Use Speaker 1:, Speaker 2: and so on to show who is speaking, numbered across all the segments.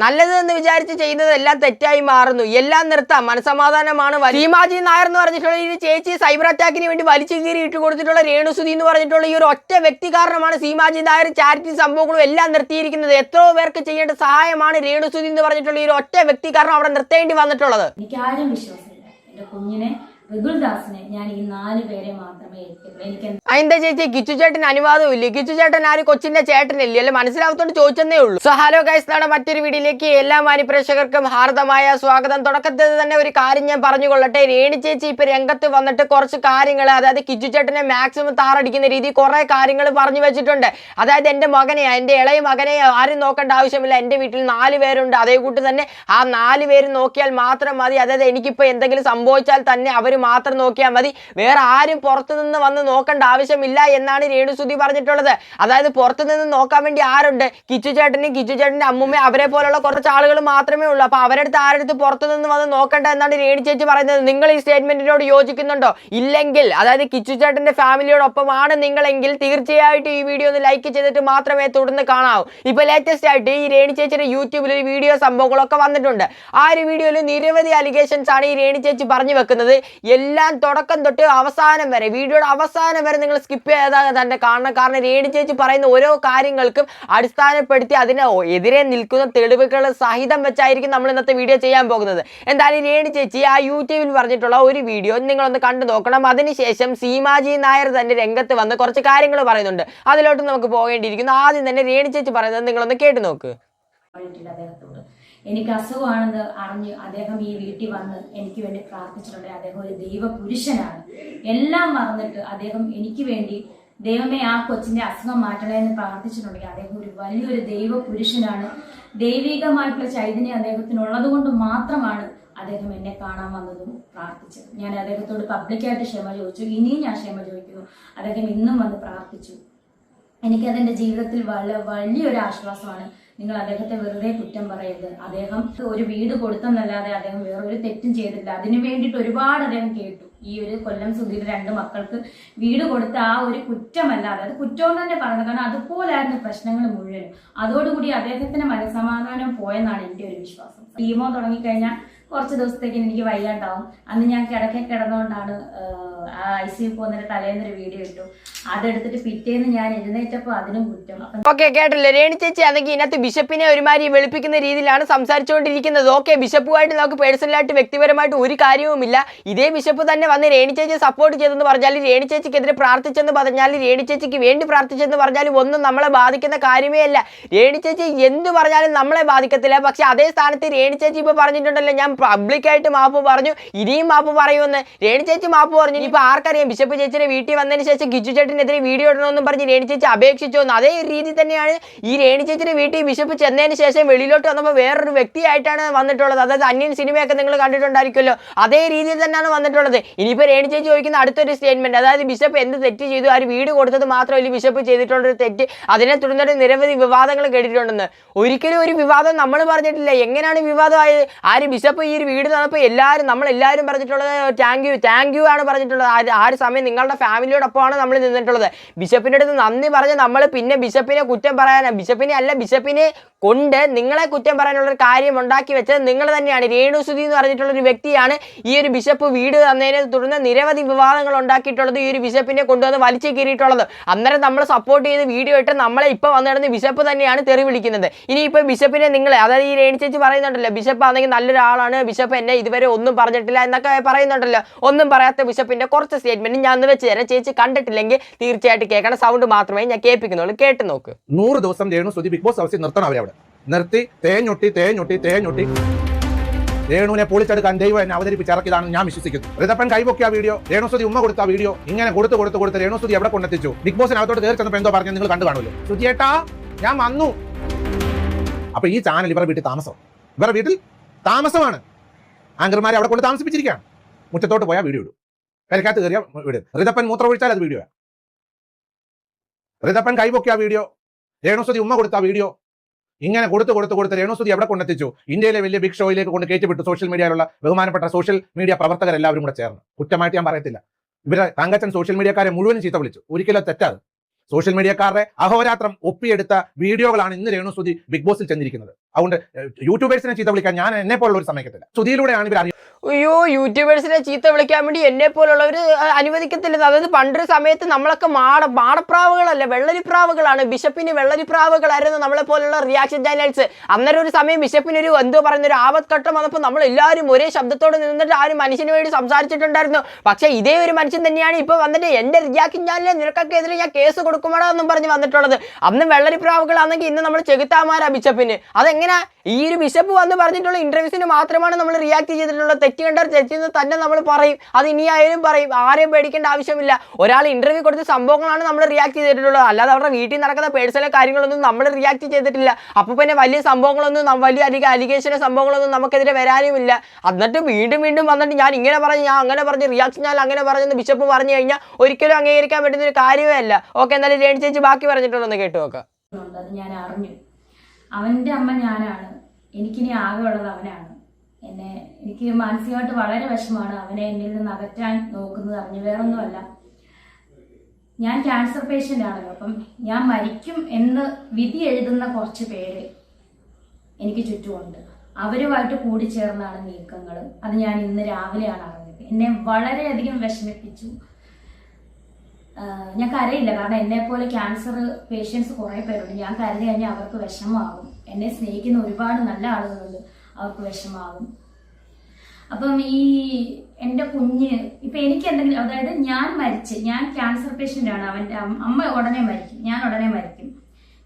Speaker 1: നല്ലതെന്ന് വിചാരിച്ച് ചെയ്യുന്നത് എല്ലാം തെറ്റായി മാറുന്നു. എല്ലാം നിർത്താം, മനസമാധാനമാണ്. സീമാജി നായർ എന്ന് പറഞ്ഞിട്ടുള്ള ഈ ചേച്ചി സൈബർ അറ്റാക്കിന് വേണ്ടി വലിച്ചു കീറി ഇട്ട് കൊടുത്തിട്ടുള്ള രേണുസുതി എന്ന് പറഞ്ഞിട്ടുള്ള ഈ ഒരു ഒറ്റ വ്യക്തി കാരണമാണ് സീമാജി നായർ ചാരിറ്റി സംഭവങ്ങളും എല്ലാം നിർത്തിയിരിക്കുന്നത്. എത്രയോ പേർക്ക് ചെയ്യേണ്ട സഹായമാണ് രേണുസുതി എന്ന് പറഞ്ഞിട്ടുള്ള ഈ ഒരു ഒറ്റ വ്യക്തി കാരണം അവിടെ നിർത്തേണ്ടി വന്നിട്ടുള്ളത്.
Speaker 2: എനിക്ക് ആരും വിശ്വാസമില്ല. എന്റെ കുഞ്ഞിനെ വിപുൽദാസിനെ ഞാൻ ഈ 4 പേരെ മാത്രമേ ഏൽക്കുള്ളൂ. എനിക്ക്
Speaker 1: അതിന്റെ ചേച്ചി കിച്ചു ചേട്ടന് അനുവാദവും ഇല്ല. കിച്ചു ചേട്ടൻ ആര് കൊച്ചിന്റെ ചേട്ടനില്ലേ? അല്ലെ മനസ്സിലാവത്തോണ്ട് ചോദിച്ചെന്നേ ഉള്ളൂ. സോ ഹലോ ഗൈസ്, നമ്മുടെ മറ്റൊരു വീഡിയോയിലേക്ക് എല്ലാ മാന്യപ്രേക്ഷകർക്കും ഹാർദമായ സ്വാഗതം. തുടക്കത്തിൽ തന്നെ ഒരു കാര്യം ഞാൻ പറഞ്ഞുകൊള്ളട്ടെ. രേണു ചേച്ചി ഇപ്പൊ രംഗത്ത് വന്നിട്ട് കുറച്ച് കാര്യങ്ങൾ, അതായത് കിച്ചു ചേട്ടനെ മാക്സിമം താറടിക്കുന്ന രീതി കുറെ കാര്യങ്ങൾ പറഞ്ഞു വെച്ചിട്ടുണ്ട്. അതായത് എന്റെ മകനെ, എന്റെ ഇളയ മകനെ ആരും നോക്കേണ്ട ആവശ്യമില്ല, എന്റെ വീട്ടിൽ 4 പേരുണ്ട്, അതേ കൂട്ട് തന്നെ ആ 4 പേര് നോക്കിയാൽ മാത്രം മതി. അതായത് എനിക്കിപ്പോ എന്തെങ്കിലും സംഭവിച്ചാൽ തന്നെ അവർ മാത്രം നോക്കിയാൽ മതി, വേറെ ആരും പുറത്തുനിന്ന് വന്ന് നോക്കേണ്ട ആവശ്യമില്ല എന്നാണ് രേണുസുതി പറഞ്ഞിട്ടുള്ളത്. അതായത് പുറത്തുനിന്ന് നോക്കാൻ വേണ്ടി ആരുണ്ട്? കിച്ചു ചേട്ടനും കിച്ചു ചേട്ടന്റെ അമ്മൂമ്മ, അവരെ പോലുള്ള കുറച്ച് ആളുകൾ മാത്രമേ ഉള്ളൂ. അപ്പൊ അവരടുത്ത് ആരടുത്ത് പുറത്തുനിന്ന് വന്ന് നോക്കണ്ട എന്നാണ് രേണു ചേച്ചി പറയുന്നത്. നിങ്ങൾ ഈ സ്റ്റേറ്റ്മെന്റിനോട് യോജിക്കുന്നുണ്ടോ? ഇല്ലെങ്കിൽ, അതായത് കിച്ചു ചേട്ടന്റെ ഫാമിലിയോടൊപ്പമാണ് നിങ്ങളെങ്കിൽ തീർച്ചയായിട്ടും ഈ വീഡിയോ ഒന്ന് ലൈക്ക് ചെയ്തിട്ട് മാത്രമേ തുടർന്ന് കാണാവൂ. ഇപ്പൊ ലേറ്റസ്റ്റ് ആയിട്ട് ഈ രേണു ചേച്ചിയുടെ യൂട്യൂബിൽ ഒരു വീഡിയോ സംഭവങ്ങളൊക്കെ വന്നിട്ടുണ്ട്. ആ ഒരു വീഡിയോയിൽ നിരവധി അലിഗേഷൻസ് ആണ് ഈ രേണു ചേച്ചി പറഞ്ഞു വെക്കുന്നത്. എല്ലാം തുടക്കം തൊട്ട് അവസാനം വരെ, വീഡിയോയുടെ അവസാനം വരെ നിങ്ങൾ സ്കിപ്പ് ചെയ്താൽ തന്നെ കാണണം. കാരണം രേണു ചേച്ചി പറയുന്ന ഓരോ കാര്യങ്ങൾക്കും അടിസ്ഥാനപ്പെടുത്തി അതിന് എതിരെ നിൽക്കുന്ന തെളിവുകൾ സഹിതം വെച്ചായിരിക്കും നമ്മൾ ഇന്നത്തെ വീഡിയോ ചെയ്യാൻ പോകുന്നത്. എന്തായാലും രേണു ചേച്ചി ആ യൂട്യൂബിൽ പറഞ്ഞിട്ടുള്ള ഒരു വീഡിയോ നിങ്ങളൊന്ന് കണ്ടു നോക്കണം. അതിനുശേഷം സീമാജി നായർ തന്നെ രംഗത്ത് വന്ന് കുറച്ച് കാര്യങ്ങൾ പറയുന്നുണ്ട്. അതിലോട്ട് നമുക്ക് പോകേണ്ടിയിരിക്കുന്നു. ആദ്യം തന്നെ രേണു ചേച്ചി പറയുന്നത് നിങ്ങളൊന്ന് കേട്ടു നോക്ക്.
Speaker 2: എനിക്ക് അസുഖമാണെന്ന് അറിഞ്ഞ് അദ്ദേഹം ഈ വീട്ടിൽ വന്ന് എനിക്ക് വേണ്ടി പ്രാർത്ഥിച്ചിട്ടുണ്ട്. അദ്ദേഹം ഒരു ദൈവ പുരുഷനാണ്. എല്ലാം മറന്നിട്ട് അദ്ദേഹം എനിക്ക് വേണ്ടി ദൈവമേ ആ കൊച്ചിന്റെ അസുഖം മാറ്റണേ എന്ന് പ്രാർത്ഥിച്ചിട്ടുണ്ടെങ്കിൽ അദ്ദേഹം ഒരു വലിയൊരു ദൈവ പുരുഷനാണ്. ദൈവികമായിട്ടുള്ള ചൈതന്യം അദ്ദേഹത്തിനുള്ളത് കൊണ്ട് മാത്രമാണ് അദ്ദേഹം എന്നെ കാണാൻ വന്നതും പ്രാർത്ഥിച്ചത്. ഞാൻ അദ്ദേഹത്തോട് പബ്ലിക്കായിട്ട് ക്ഷമ ചോദിച്ചു. ഇനിയും ഞാൻ ക്ഷമ ചോദിക്കുന്നു. അദ്ദേഹം ഇന്നും വന്ന് പ്രാർത്ഥിച്ചു. എനിക്കതെന്റെ ജീവിതത്തിൽ വലിയൊരു ആശ്വാസമാണ്. നിങ്ങൾ അദ്ദേഹത്തെ വെറുതെ കുറ്റം പറയരുത്. അദ്ദേഹം ഒരു വീട് കൊടുത്തെന്നല്ലാതെ അദ്ദേഹം വേറൊരു തെറ്റും ചെയ്തിട്ടില്ല. അതിനു വേണ്ടിയിട്ട് ഒരുപാട് അദ്ദേഹം കേട്ടു. ഈ ഒരു കൊല്ലം സുധീർ 2 മക്കൾക്ക് വീട് കൊടുത്ത ആ ഒരു കുറ്റമല്ലാതെ, അത് കുറ്റം തന്നെ പറയുന്നത്. കാരണം അതുപോലായിരുന്നു പ്രശ്നങ്ങൾ മുഴുവനും. അതോടുകൂടി അദ്ദേഹത്തിന് മനസ്സമാധാനം പോയെന്നാണ് എൻ്റെ ഒരു വിശ്വാസം. കീമോ തുടങ്ങിക്കഴിഞ്ഞാൽ കുറച്ച് ദിവസത്തേക്ക് എനിക്ക് വയ്യാണ്ടാവും. അന്ന് ഞാൻ കിടന്നുകൊണ്ടാണ് ICU പോകുന്നതിന് തലേന്നൊരു വീഡിയോ ഇട്ടു. അതെടുത്തിട്ട് പിറ്റേന്ന് ഞാൻ എഴുന്നേറ്റപ്പോൾ അതിനും കുറ്റം.
Speaker 1: ഓക്കെ, കേട്ടില്ലേ? രേണു ചേച്ചി ആണെങ്കിൽ ഇതിനകത്ത് ബിഷപ്പിനെ ഒരുമാതിരി വെളുപ്പിക്കുന്ന രീതിയിലാണ് സംസാരിച്ചുകൊണ്ടിരിക്കുന്നത്. ഓക്കെ, ബിഷപ്പുമായിട്ട് നമുക്ക് പേഴ്സണലായിട്ട് വ്യക്തിപരമായിട്ട് ഒരു കാര്യവുമില്ല. ഇതേ ബിഷപ്പ് തന്നെ വന്ന് രേണു ചേച്ചി സപ്പോർട്ട് ചെയ്തെന്ന് പറഞ്ഞാൽ, രേണു ചേച്ചിക്കെതിരെ പ്രാർത്ഥിച്ചെന്ന് പറഞ്ഞാൽ, രേണു ചേച്ചിക്ക് വേണ്ടി പ്രാർത്ഥിച്ചെന്ന് പറഞ്ഞാലും ഒന്നും നമ്മളെ ബാധിക്കുന്ന കാര്യമേ അല്ല. രേണു ചേച്ചി എന്ത് പറഞ്ഞാലും നമ്മളെ ബാധിക്കത്തില്ല. പക്ഷെ അതേ സ്ഥാനത്ത് രേണു ചേച്ചി ഇപ്പൊ പറഞ്ഞിട്ടുണ്ടല്ലോ, ഞാൻ പബ്ലിക്കായിട്ട് മാപ്പ് പറഞ്ഞു, ഇനിയും മാപ്പ് പറയുമെന്ന്. രേണു ചേച്ചി മാപ്പ് പറഞ്ഞു. ഇപ്പൊ ആർക്കറിയാം, ബിഷപ്പ് ചേച്ചിയുടെ വീട്ടിൽ വന്നതിന് ശേഷം കിച്ചു ചേട്ടനെതിരെ വീഡിയോ ഇടണമെന്നും പറഞ്ഞ് രേണു ചേച്ചി അപേക്ഷിച്ചു. അതേ രീതി തന്നെയാണ് ഈ രേണു ചേച്ചിയുടെ വീട്ടിൽ ബിഷപ്പ് ചെന്നതിന് ശേഷം വെളിയിലോട്ട് വന്നപ്പോൾ വേറൊരു വ്യക്തിയായിട്ടാണ് വന്നിട്ടുള്ളത്. അതായത് അന്യൻ സിനിമയൊക്കെ നിങ്ങൾ കണ്ടിട്ടുണ്ടായിരിക്കുമല്ലോ, അതേ രീതിയിൽ തന്നെയാണ് വന്നിട്ടുള്ളത്. ഇനിയിപ്പോൾ രേണു ചേച്ചി ചോദിക്കുന്ന അടുത്തൊരു സ്റ്റേറ്റ്മെന്റ്, അതായത് ബിഷപ്പ് എന്ത് തെറ്റ് ചെയ്തു, ആ ഒരു വീട് കൊടുത്തത് മാത്രമല്ല ബിഷപ്പ് ചെയ്തിട്ടുള്ളൊരു തെറ്റ്, അതിനെ തുടർന്നിട്ട് നിരവധി വിവാദങ്ങൾ കേട്ടിട്ടുണ്ടെന്ന്. ഒരിക്കലും ഒരു വിവാദം നമ്മൾ പറഞ്ഞിട്ടില്ല. എങ്ങനെയാണ് വിവാദമായത്? ആര് ബിഷപ്പ് ഈ ഒരു വീട് തന്നപ്പോൾ നമ്മളെല്ലാവരും പറഞ്ഞിട്ടുള്ളത് താങ്ക് യു ആണ് പറഞ്ഞിട്ടുള്ളത്. ആ ഒരു സമയം നിങ്ങളുടെ ഫാമിലിയോടൊപ്പമാണ് നമ്മൾ നിന്നിട്ടുള്ളത്. ബിഷപ്പിൻ്റെ അടുത്ത് നന്ദി പറഞ്ഞ് നമ്മൾ പിന്നെ ബിഷപ്പിനെ കുറ്റം പറയാനാണ്, ബിഷപ്പിനെ കൊണ്ട് നിങ്ങളെ കുറ്റം പറയാനുള്ളൊരു കാര്യം ഉണ്ടാക്കി വെച്ചത് നിങ്ങൾ തന്നെയാണ്. രേണുസുതി എന്ന് പറഞ്ഞിട്ടുള്ളൊരു വ്യക്തിയാണ് ഈ ഒരു ബിഷപ്പ് വീട് തന്നതിനെ തുടർന്ന് നിരവധി വിവാദങ്ങൾ ഉണ്ടാക്കിയിട്ടുള്ളത്, ഈ ഒരു ബിഷപ്പിനെ കൊണ്ടുവന്ന് വലിച്ചു കീറിയിട്ടുള്ളത്. അന്നേരം നമ്മൾ സപ്പോർട്ട് ചെയ്ത് വീഡിയോ ഇട്ട് നമ്മളെ ഇപ്പോൾ വന്നിടുന്ന ബിഷപ്പ് തന്നെയാണ് തെറി വിളിക്കുന്നത്. ഇനിയിപ്പോൾ ബിഷപ്പിനെ നിങ്ങൾ, അതായത് ഈ രേണു ചേച്ചി പറയുന്നുണ്ടല്ലോ, ബിഷപ്പ് ആണെങ്കിൽ നല്ലൊരാളാണ്, ബിഷപ്പ് എന്നെ ഇതുവരെ ഒന്നും പറഞ്ഞിട്ടില്ല എന്നൊക്കെ പറയുന്നുണ്ടല്ലോ. ഒന്നും പറയാത്ത ബിഷപ്പിന്റെ കുറച്ച് സ്റ്റേറ്റ്മെന്റ് ഞാൻ ഒന്ന് വെച്ച് തരാം. ചേച്ചി കണ്ടിട്ടില്ലെങ്കിൽ തീർച്ചയായിട്ടും കേൾക്കണം. സൗണ്ട് മാത്രമേ ഞാൻ കേൾപ്പിക്കുന്നുള്ളൂ, കേട്ട് നോക്ക്.
Speaker 3: 100 ദിവസം രേണുസുതി ബിഗ് ബോസ് ഹൗസിൽ നിർത്തണം. അവരവിടെ നിർത്തി തേഞ്ഞൊട്ടി രേണുവിനെ പൊളിച്ചെടുക്കാൻ ദൈവം എന്നെ അവതരിപ്പിച്ചിറക്കിയതാണെന്ന് ഞാൻ വിശ്വസിക്കുന്നു. ഋതപ്പൻ കൈപൊക്കിയ വീഡിയോ, രേണുസുതി ഉമ്മ കൊടുത്ത വീഡിയോ, ഇങ്ങനെ കൊടുത്ത് രേണുസുതി എവിടെ കൊണ്ടെത്തിച്ചു? ബിഗ് ബോസിനകത്തോട്ട് കയറി ചെന്നപ്പോൾ എന്തോ പറഞ്ഞു നിങ്ങൾ കണ്ടു കാണുമല്ലോ. സുജിയേട്ടാ ഞാൻ വന്നു. അപ്പൊ ഈ ചാനൽ ഇവരുടെ വീട്ടിൽ താമസമാണ്. ആങ്കർമാരെ അവിടെ കൊണ്ട് താമസിപ്പിച്ചിരിക്കുകയാണ്. മുറ്റത്തോട്ട് പോയാൽ വീഡിയോ ഇടും, പെരക്കകത്ത് കയറിയ വീട്. ഋതപ്പൻ മൂത്രമൊഴിച്ചാൽ അത് വീഡിയോ. ഋതപ്പൻ കൈപൊക്കിയ വീഡിയോ, രേണുസുതി ഉമ്മ കൊടുത്ത വീഡിയോ, ഇങ്ങനെ കൊടുത്ത് രേണുസുതി എവിടെ കൊണ്ടെത്തിച്ചു? ഇന്ത്യയിലെ വലിയ ബിഗ് ഷോയിലേക്ക് കൊണ്ട് കയറ്റിവിട്ടു. സോഷ്യൽ മീഡിയയിലുള്ള ബഹുമാനപ്പെട്ട സോഷ്യൽ മീഡിയ പ്രവർത്തകരെല്ലാവരും കൂടെ ചേർന്ന്. കുറ്റമായിട്ട് ഞാൻ പറയത്തില്ല. ഇവരെ തങ്കച്ചൻ സോഷ്യൽ മീഡിയക്കാരെ മുഴുവനും ചീത്ത വിളിച്ചു. ഒരിക്കലും തെറ്റാത്. സോഷ്യൽ മീഡിയക്കാരുടെ അഹോരാത്രം ഒപ്പിയെടുത്ത വീഡിയോകളാണ് ഇന്ന് രേണുസുതി ബിഗ് ബോസിൽ ചെന്നിരിക്കുന്നത്. അതുകൊണ്ട് യൂട്യൂബേഴ്സിനെ ചീത്ത വിളിക്കാൻ ഞാൻ എന്നെ പോലുള്ള ഒരു സമയത്തില്ല. സുധിയിലൂടെയാണ് ഇവർ അറിയുന്നത്.
Speaker 1: അയ്യോ, യൂട്യൂബേഴ്സിനെ ചീത്ത വിളിക്കാൻ വേണ്ടി എന്നെ പോലുള്ളവർ അനുവദിക്കത്തില്ല. അതായത് പണ്ടൊരു സമയത്ത് നമ്മളൊക്കെ മാടപ്രാവുകളല്ല, വെള്ളരിപ്രാവുകളാണ്. ബിഷപ്പിന് വെള്ളരിപ്രാവുകളായിരുന്നു നമ്മളെ പോലുള്ള റിയാക്ഷൻ ചാനൽസ്. അന്നേരം ഒരു സമയം ബിഷപ്പിനൊരു എന്തോ പറയുന്ന ഒരു ആപത്ഘട്ടം വന്നപ്പോൾ നമ്മൾ എല്ലാവരും ഒരേ ശബ്ദത്തോടെ നിന്നിട്ട് ആ ഒരു മനുഷ്യന് വേണ്ടി സംസാരിച്ചിട്ടുണ്ടായിരുന്നു. പക്ഷേ ഇതേ ഒരു മനുഷ്യൻ തന്നെയാണ് ഇപ്പോൾ വന്നിട്ട് എൻ്റെ റിയാക്ഷൻ ചാനലിൽ നിനക്കൊക്കെ എതിരെ ഞാൻ കേസ് കൊടുക്കുമ്പോഴാ എന്നും പറഞ്ഞ് വന്നിട്ടുള്ളത്. അന്ന് വെള്ളരിപ്രാവുകളാണെങ്കിൽ ഇന്ന് നമ്മൾ ചെകുത്താമാരാ ബിഷപ്പിന്. അതെങ്ങനെയാ? ഈ ഒരു ബിഷപ്പ് വന്ന് പറഞ്ഞിട്ടുള്ള ഇന്റർവ്യൂസിന് മാത്രമാണ് നമ്മൾ റിയാക്ട് ചെയ്തിട്ടുള്ളത്. തെറ്റ് കണ്ടാൽ തെറ്റെന്ന് തന്നെ നമ്മൾ പറയും. അത് ഇനിയായാലും പറയും. ആരെയും പേടിക്കേണ്ട ആവശ്യമില്ല. ഒരാൾ ഇന്റർവ്യൂ കൊടുത്ത സംഭവങ്ങളാണ് നമ്മൾ റിയാക്ട് ചെയ്തിട്ടുള്ളത്. അല്ലാതെ അവരുടെ വീട്ടിൽ നടക്കുന്ന പേഴ്സണൽ കാര്യങ്ങളൊന്നും നമ്മൾ റിയാക്ട് ചെയ്തിട്ടില്ല. അപ്പോൾ പിന്നെ വലിയ സംഭവങ്ങളൊന്നും വലിയ അലിഗേഷന് സംഭവങ്ങളൊന്നും നമുക്കെതിരെ വരാനുമില്ല. എന്നിട്ട് വീണ്ടും വീണ്ടും വന്നിട്ട് ഞാൻ ഇങ്ങനെ പറഞ്ഞു, ഞാൻ അങ്ങനെ പറഞ്ഞു, റിയാക്ഷൻ ഞാൻ അങ്ങനെ പറഞ്ഞെന്ന് ബിഷപ്പ് പറഞ്ഞു കഴിഞ്ഞാൽ ഒരിക്കലും അംഗീകരിക്കാൻ പറ്റുന്ന ഒരു കാര്യമേ അല്ല. ഓക്കെ, എന്നാലും രേണു ചേച്ചി ബാക്കി പറഞ്ഞിട്ടുണ്ടെന്ന് കേട്ടു നോക്കാം.
Speaker 2: അത് ഞാൻ അറിഞ്ഞു. അവൻ്റെ അമ്മ ഞാനാണ്, എനിക്കിനി ആകെ ഉള്ളത് അവനാണ്. എനിക്ക് മാനസികമായിട്ട് വളരെ വിഷമമാണ് അവനെ എന്നിൽ നിന്ന് അകറ്റാൻ നോക്കുന്നത് അറിഞ്ഞു. വേറൊന്നുമല്ല, ഞാൻ ക്യാൻസർ പേഷ്യൻ്റ് ആണല്ലോ. അപ്പം ഞാൻ മരിക്കും എന്ന് വിധി എഴുതുന്ന കുറച്ച് പേര് എനിക്ക് ചുറ്റുമുണ്ട്. അവരുമായിട്ട് കൂടിച്ചേർന്നാണ് നീക്കങ്ങൾ. അത് ഞാൻ ഇന്ന് രാവിലെയാണ് അറിഞ്ഞത്. എന്നെ വളരെയധികം വിഷമിപ്പിച്ചു. ഞാൻ കരയില്ല, കാരണം എന്നെപ്പോലെ ക്യാൻസർ പേഷ്യൻസ് കുറേ പേരുണ്ട്. ഞാൻ കരഞ്ഞു കഴിഞ്ഞാൽ അവർക്ക് വിഷമമാകും. എന്നെ സ്നേഹിക്കുന്ന ഒരുപാട് നല്ല ആളുകളുണ്ട്, അവർക്ക് വിഷമമാകും. അപ്പം എൻ്റെ കുഞ്ഞ് ഇപ്പം എനിക്ക് എന്തെങ്കിലും, അതായത് ഞാൻ ക്യാൻസർ പേഷ്യൻ്റ് ആണ്. അവൻ്റെ അമ്മ ഉടനെ മരിക്കും, ഞാൻ ഉടനെ മരിക്കും.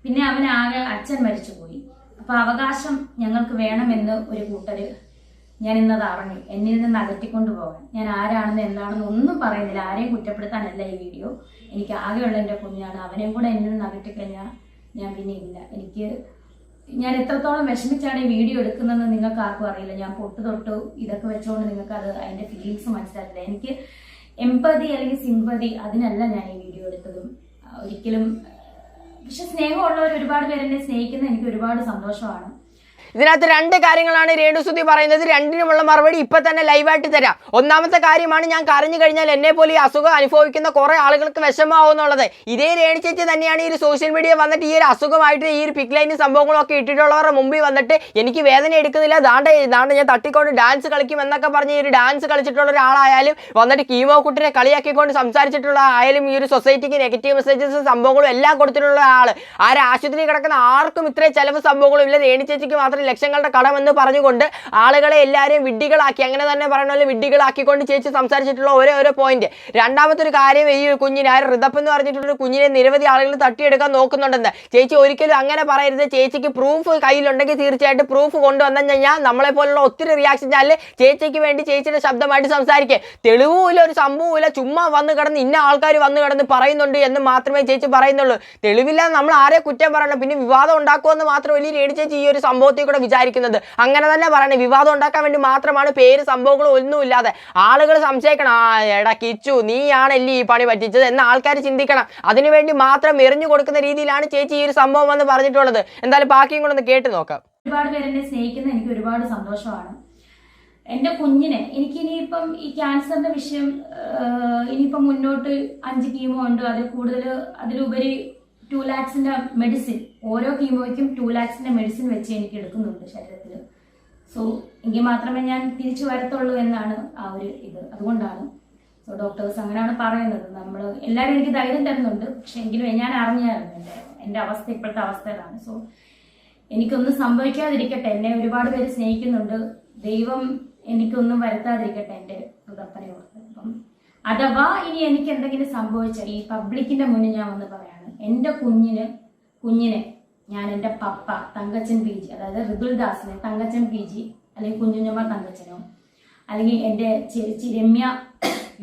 Speaker 2: പിന്നെ അവനാകെ അച്ഛൻ മരിച്ചു പോയി. അപ്പം അവകാശം ഞങ്ങൾക്ക് വേണമെന്ന് ഒരു കൂട്ടര്, ഞാൻ ഇന്നത് അറിഞ്ഞു, എന്നിൽ നിന്ന് അകറ്റിക്കൊണ്ടു പോകാൻ. ഞാൻ ആരാണെന്ന് എന്താണെന്ന് ഒന്നും പറയുന്നില്ല, ആരെയും കുറ്റപ്പെടുത്താനല്ല ഈ വീഡിയോ. എനിക്ക് ആകെയുള്ള എൻ്റെ കുഞ്ഞാണ്. അവനെയും കൂടെ എന്നിൽ നിന്ന് അകറ്റിക്കഴിഞ്ഞാൽ ഞാൻ പിന്നെ ഇല്ല. ഞാൻ എത്രത്തോളം വിഷമിച്ചാണ് ഈ വീഡിയോ എടുക്കുന്നതെന്ന് നിങ്ങൾക്ക് ആർക്കും അറിയില്ല. ഞാൻ തൊട്ട് ഇതൊക്കെ വെച്ചുകൊണ്ട് നിങ്ങൾക്ക് അതിൻ്റെ ഫീലിങ്സ് മനസ്സിലാക്കില്ല. എനിക്ക് എംപതി അല്ലെങ്കിൽ സിമ്പതി അതിനല്ല ഞാൻ ഈ വീഡിയോ എടുത്തതും ഒരിക്കലും. പക്ഷെ സ്നേഹമുള്ളവർ ഒരുപാട് പേരെന്നെ സ്നേഹിക്കുന്നത് എനിക്ക് ഒരുപാട് സന്തോഷമാണ്.
Speaker 1: ഇതിനകത്ത് രണ്ട് കാര്യങ്ങളാണ് രേണുസുതി പറയുന്നത്. രണ്ടിനുമുള്ള മറുപടി ഇപ്പൊ തന്നെ ലൈവായിട്ട് തരാം. ഒന്നാമത്തെ കാര്യമാണ്, ഞാൻ കരഞ്ഞു കഴിഞ്ഞാൽ എന്നെ പോലെ ഈ അസുഖം അനുഭവിക്കുന്ന കുറെ ആളുകൾക്ക് വിഷമാവും എന്നുള്ളത്. ഇതേ രേണു ചേച്ചി തന്നെയാണ് ഈ ഒരു സോഷ്യൽ മീഡിയ വന്നിട്ട് ഈ ഒരു അസുഖമായിട്ട് ഈ ഒരു പിക് ലൈനും സംഭവങ്ങളൊക്കെ ഇട്ടിട്ടുള്ളവരുടെ മുമ്പിൽ വന്നിട്ട് എനിക്ക് വേദന എടുക്കുന്നില്ല, ദാണ്ട് ഞാൻ തട്ടിക്കൊണ്ട് ഡാൻസ് കളിക്കും എന്നൊക്കെ പറഞ്ഞ് ഈ ഒരു ഡാൻസ് കളിച്ചിട്ടുള്ള ഒരാളായാലും വന്നിട്ട് കീമോ കുട്ടിനെ കളിയാക്കിക്കൊണ്ട് സംസാരിച്ചിട്ടുള്ള ആയാലും ഈ ഒരു സൊസൈറ്റിക്ക് നെഗറ്റീവ് മെസ്സേജസ് സംഭവങ്ങളും എല്ലാം കൊടുത്തിട്ടുള്ള ആള്. ആശുപത്രി കിടക്കുന്ന ആർക്കും ഇത്രയും ചെലവ് സംഭവങ്ങളും ഇല്ല. രേണു ചേച്ചിക്ക് മാത്രം ലക്ഷങ്ങളുടെ കടമെന്ന് പറഞ്ഞുകൊണ്ട് ആളുകളെ എല്ലാവരെയും വിഡ്ഢികളാക്കി, അങ്ങനെ തന്നെ പറയുന്ന പോലെ വിഡ്ഢികളാക്കിക്കൊണ്ട് ചേച്ചി സംസാരിച്ചിട്ടുള്ള ഓരോ പോയിന്റ്. രണ്ടാമത്തെ ഒരു കാര്യം, ഈ കുഞ്ഞിനെ ഋതപ്പ് എന്ന് പറഞ്ഞിട്ടുള്ള കുഞ്ഞിനെ നിരവധി ആളുകൾ തട്ടിയെടുക്കാൻ നോക്കുന്നുണ്ടെന്ന്. ചേച്ചി ഒരിക്കലും അങ്ങനെ പറയരുത്. ചേച്ചിക്ക് പ്രൂഫ് കയ്യിലുണ്ടെങ്കിൽ തീർച്ചയായിട്ടും പ്രൂഫ് കൊണ്ടുവന്നു കഴിഞ്ഞാൽ നമ്മളെ പോലുള്ള ഒത്തിരി റിയാക്ഷൻ ചാനൽ ചേച്ചിക്ക് വേണ്ടി ചേച്ചിയുടെ ശബ്ദമായിട്ട് സംസാരിക്കുക. തെളിവുമില്ല, ഒരു സംഭവമില്ല, ചുമ്മാ വന്ന് കിടന്ന് ഇന്ന ആൾക്കാർ വന്ന് കിടന്ന് പറയുന്നുണ്ട് എന്ന് മാത്രമേ ചേച്ചി പറയുന്നുള്ളൂ. തെളിവില്ലാതെ നമ്മൾ ആരെ കുറ്റം പറയണം, പിന്നെ വിവാദം ഉണ്ടാക്കുമെന്ന് മാത്രമല്ല രേണു ചേച്ചി ഈ ഒരു സംഭവത്തിൽ കൂടെ വിചാരിക്കുന്നത്. അങ്ങനെ തന്നെ പറയണേ, വിവാദം ഉണ്ടാക്കാൻ വേണ്ടി മാത്രമാണ്, പേര് സംഭവങ്ങളും ഒന്നുമില്ലാതെ. ആളുകൾ സംശയിക്കണം, എടാ കിച്ചു നീയാണല്ലേ ഈ പണി പറ്റിച്ചത് എന്ന് ആൾക്കാർ ചിന്തിക്കണം. അതിനുവേണ്ടി മാത്രം എറിഞ്ഞു കൊടുക്കുന്ന രീതിയിലാണ് ചേച്ചി ഈ ഒരു സംഭവം എന്ന് പറഞ്ഞിട്ടുള്ളത്. എന്തായാലും ബാക്കിയും കൂടെ ഒന്ന് കേട്ട് നോക്കാം.
Speaker 2: ഒരുപാട് പേരെന്നെ സ്നേഹിക്കുന്ന എനിക്ക് ഒരുപാട് സന്തോഷമാണ്. എൻ്റെ കുഞ്ഞിനെ എനിക്കിനിയിപ്പം ഈ ക്യാൻസറിന്റെ വിഷയം ഇനിയിപ്പം മുന്നോട്ട് 5 കീമോ ഉണ്ട്, അതിലുപരി 2 lakhs മെഡിസിൻ, ഓരോ കീമോയ്ക്കും 2 lakhs മെഡിസിൻ വെച്ച് എനിക്ക് എടുക്കുന്നുണ്ട് ശരീരത്തിൽ. സോ എങ്കിൽ മാത്രമേ ഞാൻ തിരിച്ചു വരത്തുള്ളൂ എന്നാണ് ആ ഒരു ഇത്. അതുകൊണ്ടാണ് ഡോക്ടേഴ്സ് അങ്ങനെയാണ് പറയുന്നത്. നമ്മൾ എല്ലാവരും എനിക്ക് ധൈര്യം തരുന്നുണ്ട്. പക്ഷെ എങ്കിലും ഞാൻ അറിഞ്ഞായിരുന്നു എൻ്റെ അവസ്ഥ, ഇപ്പോഴത്തെ അവസ്ഥയിലാണ്. സോ എനിക്കൊന്നും സംഭവിക്കാതിരിക്കട്ടെ. എന്നെ ഒരുപാട് പേര് സ്നേഹിക്കുന്നുണ്ട്. ദൈവം എനിക്കൊന്നും വരുത്താതിരിക്കട്ടെ എൻ്റെ ഋതപ്പനെ ഓർത്ത്. അപ്പം അഥവാ ഇനി എനിക്ക് എന്തെങ്കിലും സംഭവിച്ചാൽ ഈ പബ്ലിക്കിന്റെ മുന്നിൽ ഞാൻ വന്ന് പറയാണ്, എൻ്റെ കുഞ്ഞിനെ ഞാൻ എൻ്റെ പപ്പ തങ്കച്ചൻ PG, അതായത് ഋതുൽദാസിനെ തങ്കച്ചൻ PG അല്ലെങ്കിൽ കുഞ്ഞുഞ്ഞമ്മ തങ്കച്ചനോ അല്ലെങ്കിൽ എൻ്റെ ചേച്ചി രമ്യ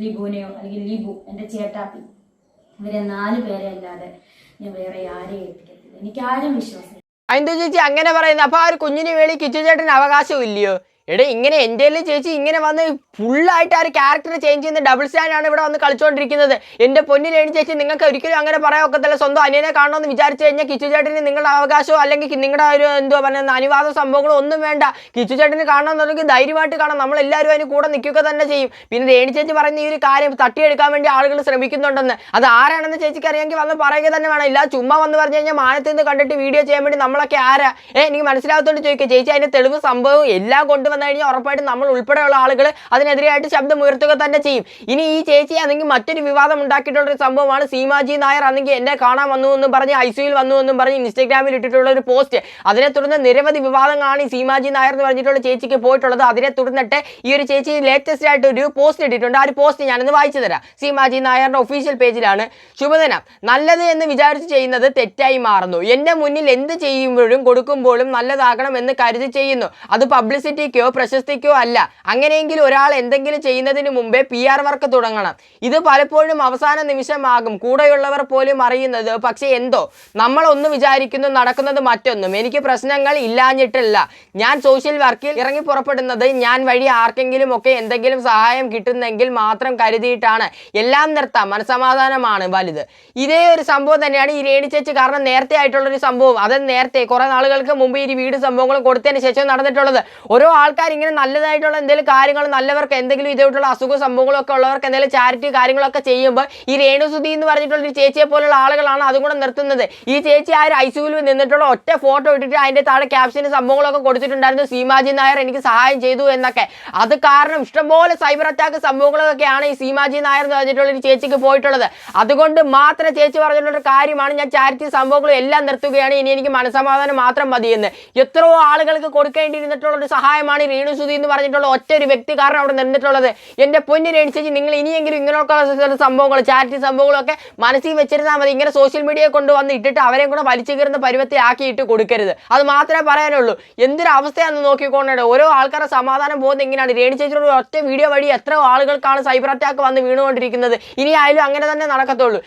Speaker 2: ലിബുവിനെയോ അല്ലെങ്കിൽ ലിബു എൻ്റെ ചേട്ടാപ്പി, ഇവരെ 4 പേരെ അല്ലാതെ ഞാൻ വേറെ ആരെയും ഏൽപ്പിക്കത്തില്ല. എനിക്ക് ആരും വിശ്വാസം.
Speaker 1: അതെന്താ ചേച്ചി അങ്ങനെ പറയുന്നത്? അപ്പൊ ആ ഒരു കുഞ്ഞിന് വേണ്ടി കിച്ചു ചേട്ടന് അവകാശം ഇല്ലയോ? എടേ ഇങ്ങനെ എൻ്റെ ചേച്ചി ഇങ്ങനെ വന്ന് ഫുള്ളായിട്ട് ആ ഒരു ക്യാരക്ടർ ചേഞ്ച് ചെയ്യുന്ന ഡബിൾ സ്റ്റാൻഡ് ആണ് ഇവിടെ വന്ന് കളിച്ചുകൊണ്ടിരിക്കുന്നത്. എൻ്റെ പൊന്നു രേണു ചേച്ചി, നിങ്ങൾക്ക് ഒരിക്കലും അങ്ങനെ പറയാൻ ഒക്കത്തില്ല. സ്വന്തം അനിയനെ കാണണമെന്ന് വിചാരിച്ചു കഴിഞ്ഞാൽ കിച്ചു ചേട്ടന് നിങ്ങളുടെ അവകാശമോ അല്ലെങ്കിൽ നിങ്ങളുടെ ഒരു എന്തുവാ പറയുന്നത് അനുവാദ സംഭവങ്ങളോ ഒന്നും വേണ്ട. കിച്ചു ചേട്ടന് കാണണമെന്നുണ്ടെങ്കിൽ ധൈര്യമായിട്ട് കാണാം, നമ്മളെല്ലാവരും അതിന് കൂടെ നിൽക്കുക തന്നെ ചെയ്യും. പിന്നെ രേണു ചേച്ചി പറയുന്ന ഈ ഒരു കാര്യം തട്ടിയെടുക്കാൻ വേണ്ടി ആളുകൾ ശ്രമിക്കുന്നുണ്ടെന്ന്, അത് ആരാണെന്ന് ചേച്ചിക്ക് അറിയാമെങ്കിൽ വന്ന് പറയുക തന്നെ വേണം. ഇല്ല ചുമ്മാ വന്ന് പറഞ്ഞു കഴിഞ്ഞാൽ മാനത്ത് നിന്ന് കണ്ടിട്ട് വീഡിയോ ചെയ്യാൻ വേണ്ടി നമ്മളൊക്കെ ആരാ? എനിക്ക് മനസ്സിലാകത്തോണ്ട് ചോദിക്കുക ചേച്ചി. അതിൻ്റെ തെളിവ് സംഭവം എല്ലാം കൊണ്ടുവന്നു കഴിഞ്ഞാൽ ഉറപ്പായിട്ടും നമ്മൾ ഉൾപ്പെടെയുള്ള ആളുകൾ അതിനെതിരെയായിട്ട് ശബ്ദം ഉയർത്തുക തന്നെ ചെയ്യും. ഇനി ഈ ചേച്ചി ആണെങ്കിൽ മറ്റൊരു വിവാദം ഉണ്ടാക്കിയിട്ടുള്ള ഒരു സംഭവമാണ് സീമാജി നായർ ആണെങ്കിൽ എന്നെ കാണാൻ വന്നു എന്നും പറഞ്ഞ് ഐസിയുയിൽ വന്നു എന്നും പറഞ്ഞ് ഇൻസ്റ്റാഗ്രാമിൽ ഇട്ടിട്ടുള്ള ഒരു പോസ്റ്റ്. അതിനെ തുടർന്ന് നിരവധി വിവാദങ്ങളാണ് ഈ സീമാജി നായർ എന്ന് പറഞ്ഞിട്ടുള്ള ചേച്ചിക്ക് പോയിട്ടുള്ളത്. അതിനെ തുടർന്നിട്ട് ഈ ഒരു ചേച്ചി ലേറ്റസ്റ്റ് ആയിട്ട് ഒരു പോസ്റ്റ് ഇട്ടിട്ടുണ്ട്. ആ ഒരു പോസ്റ്റ് ഞാനൊന്ന് വായിച്ചു തരാം. സീമാജി നായരുടെ ഒഫീഷ്യൽ പേജിലാണ്. ശുഭദിനം. നല്ലത് എന്ന് വിചാരിച്ച് ചെയ്യുന്നത് തെറ്റായി മാറുന്നു. എൻ്റെ മുന്നിൽ എന്ത് ചെയ്യുമ്പോഴും കൊടുക്കുമ്പോഴും നല്ലതാകണം എന്ന് കരുതി ചെയ്യുന്നു. അത് പബ്ലിസിറ്റിക്കോ പ്രശസ്തിക്കോ അല്ല. അങ്ങനെയെങ്കിൽ ഒരാൾ എന്തെങ്കിലും ചെയ്യുന്നതിന് മുമ്പേ PR വർക്ക് തുടങ്ങണം. ഇത് പലപ്പോഴും അവസാന നിമിഷമാകും കൂടെയുള്ളവർ പോലും അറിയുന്നത്. പക്ഷേ എന്തോ നമ്മൾ ഒന്ന് വിചാരിക്കുന്നു, നടക്കുന്നത് മറ്റൊന്നും. എനിക്ക് പ്രശ്നങ്ങൾ ഇല്ലാഞ്ഞിട്ടില്ല. ഞാൻ സോഷ്യൽ വർക്കിൽ ഇറങ്ങി പുറപ്പെടുന്നത് ഞാൻ വഴി ആർക്കെങ്കിലും ഒക്കെ എന്തെങ്കിലും സഹായം കിട്ടുന്നെങ്കിൽ മാത്രം കരുതിയിട്ടാണ്. എല്ലാം നിർത്താം, മനസമാധാനമാണ് വലുത്. ഇതേ ഒരു സംഭവം തന്നെയാണ് ഈ രേണു ചേച്ചി. കാരണം നേരത്തെ ആയിട്ടുള്ളൊരു സംഭവം, അത് നേരത്തെ കുറെ നാളുകൾക്ക് മുമ്പ് ഈ വീട് സംഭവങ്ങൾ കൊടുത്തതിന് ശേഷം നടന്നിട്ടുള്ളത്. ഓരോ ആൾക്കാർ ഇങ്ങനെ നല്ലതായിട്ടുള്ള എന്തെങ്കിലും കാര്യങ്ങൾ, നല്ലവർക്ക് എന്തെങ്കിലും ഇതായിട്ടുള്ള അസുഖ സംഭവങ്ങളൊക്കെ ഉള്ളവർക്ക് എന്തെങ്കിലും ചാരിറ്റി കാര്യങ്ങളൊക്കെ ചെയ്യുമ്പോൾ ഈ രേണുസുതി എന്ന് പറഞ്ഞിട്ടുള്ള ഒരു ചേച്ചിയെ പോലുള്ള ആളുകളാണ് അതും കൂടെ നിർത്തുന്നത്. ഈ ചേച്ചി ആ ഒരു ഐസിയുവിൽ നിന്നിട്ടുള്ള ഒറ്റ ഫോട്ടോ ഇട്ടിട്ട് അതിൻ്റെ താഴെ ക്യാപ്ഷന് സംഭവങ്ങളൊക്കെ കൊടുത്തിട്ടുണ്ടായിരുന്നു, സീമാജി നായർ എനിക്ക് സഹായം ചെയ്തു എന്നൊക്കെ. അത് കാരണം ഇഷ്ടംപോലെ സൈബർ അറ്റാക്ക് സംഭവങ്ങളൊക്കെയാണ് ഈ സീമാജി നായർ എന്ന് പറഞ്ഞിട്ടുള്ള ഒരു ചേച്ചിക്ക് പോയിട്ടുള്ളത്. അതുകൊണ്ട് മാത്രം ചേച്ചി പറഞ്ഞിട്ടുള്ള കാര്യമാണ് ഞാൻ ചാരിറ്റി സംഭവങ്ങളും എല്ലാം നിർത്തുകയാണ്, ഇനി എനിക്ക് മനസ്സമാധാനം മാത്രം മതിയെന്ന്. എത്രയോ ആളുകൾക്ക് കൊടുക്കേണ്ടിയിരുന്നിട്ടുള്ള ഒരു സഹായമാണ് ഈ രേണുസുതി എന്ന് പറഞ്ഞിട്ടുള്ള ഒറ്റ ഒരു വ്യക്തി കാരണം അവിടെ നിന്നിട്ടുള്ളത്. എൻ്റെ പൊന്നു രേണു ചേച്ചി, നിങ്ങൾ ഇനിയെങ്കിലും ഇങ്ങനെയൊക്കെയുള്ള സംഭവങ്ങൾ ചാരിറ്റി സംഭവങ്ങളൊക്കെ മനസ്സിൽ വെച്ചിരുന്നാൽ മതി. ഇങ്ങനെ സോഷ്യൽ മീഡിയയെ കൊണ്ടുവന്ന് ഇട്ടിട്ട് അവരെയും കൂടെ വലിച്ചു കയറുന്ന പരുവത്തിൽ ആക്കിയിട്ട് കൊടുക്കരുത്. അത് മാത്രമേ പറയാനുള്ളൂ. എന്തൊരു അവസ്ഥയാണെന്ന് നോക്കിക്കൊണ്ടേ ഓരോ ആൾക്കാരുടെ സമാധാനം പോകുന്നത് എങ്ങനെയാണ്. രേണു ചേച്ചിയുടെ ഒറ്റ വീഡിയോ വഴി എത്ര ആളുകൾക്കാണ് സൈബർ അറ്റാക്ക് വന്ന് വീണുകൊണ്ടിരിക്കുന്നത്. ഇനി ആയാലും അങ്ങനെ തന്നെ നടക്കത്തുള്ളൂ.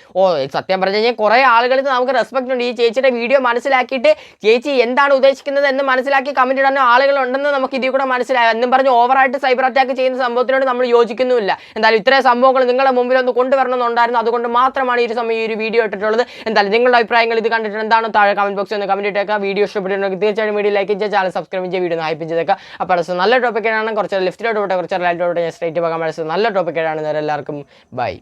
Speaker 1: സത്യം പറഞ്ഞു കഴിഞ്ഞാൽ കുറേ ആളുകൾക്ക് നമുക്ക് റെസ്പെക്ട് ഉണ്ട്. ഈ ചേച്ചിയുടെ വീഡിയോ മനസ്സിലാക്കിയിട്ട് ചേച്ചി എന്താണ് ഉദ്ദേശിക്കുന്നത് എന്ന് മനസ്സിലാക്കി കമന്റ് ഇടാൻ ആളുകളുണ്ടെന്ന് നമുക്ക് ഇതിൽ കൂടെ മനസ്സിലാകും. എന്നും പറഞ്ഞ് ഓവറായിട്ട് സൈബർ അറ്റാക്ക് ചെയ്യുന്ന സംഭവത്തിനോട് നമ്മൾ യോജിക്കുന്നുമില്ല. എന്തായാലും ഇത്രയും സംഭവങ്ങൾ നിങ്ങളുടെ മുമ്പിൽ ഒന്ന് കൊണ്ടുവരണമെന്നുണ്ടായിരുന്നു. അതുകൊണ്ട് മാത്രമാണ് ഈ ഒരു സമയം ഈ ഒരു വീഡിയോ ഇട്ടിട്ടുള്ളത്. എന്തായാലും നിങ്ങളുടെ അഭിപ്രായങ്ങൾ ഇത് കണ്ടിട്ട് എന്താണോ താഴെ കമന്റ് ബോക്സിൽ ഒന്ന് കമന്റ് ഇട്ടേക്കുക. വീഡിയോ ഇഷ്ടപ്പെട്ടിട്ടുണ്ടെങ്കിൽ തീർച്ചയായും വീഡിയോ ലൈക്ക് ചെയ്യുക, ചാനൽ സബ്സ്ക്രൈബ് ചെയ്യുക, വീഡിയോ ഹൈപ്പ് ചെയ്തേക്കുക. അപ്പോൾ അടുത്ത നല്ല ടോപ്പിക്കാണ്. കുറച്ച് ലെഫ്റ്റിലോട്ട് പോട്ടെ, കുറച്ച് റൈറ്റിലോട്ട് ഞാൻ സ്ട്രൈറ്റ് പോകാൻ മനസ്സിൽ നല്ല ടോപ്പിക്കാണ്. എല്ലാവർക്കും ബൈ.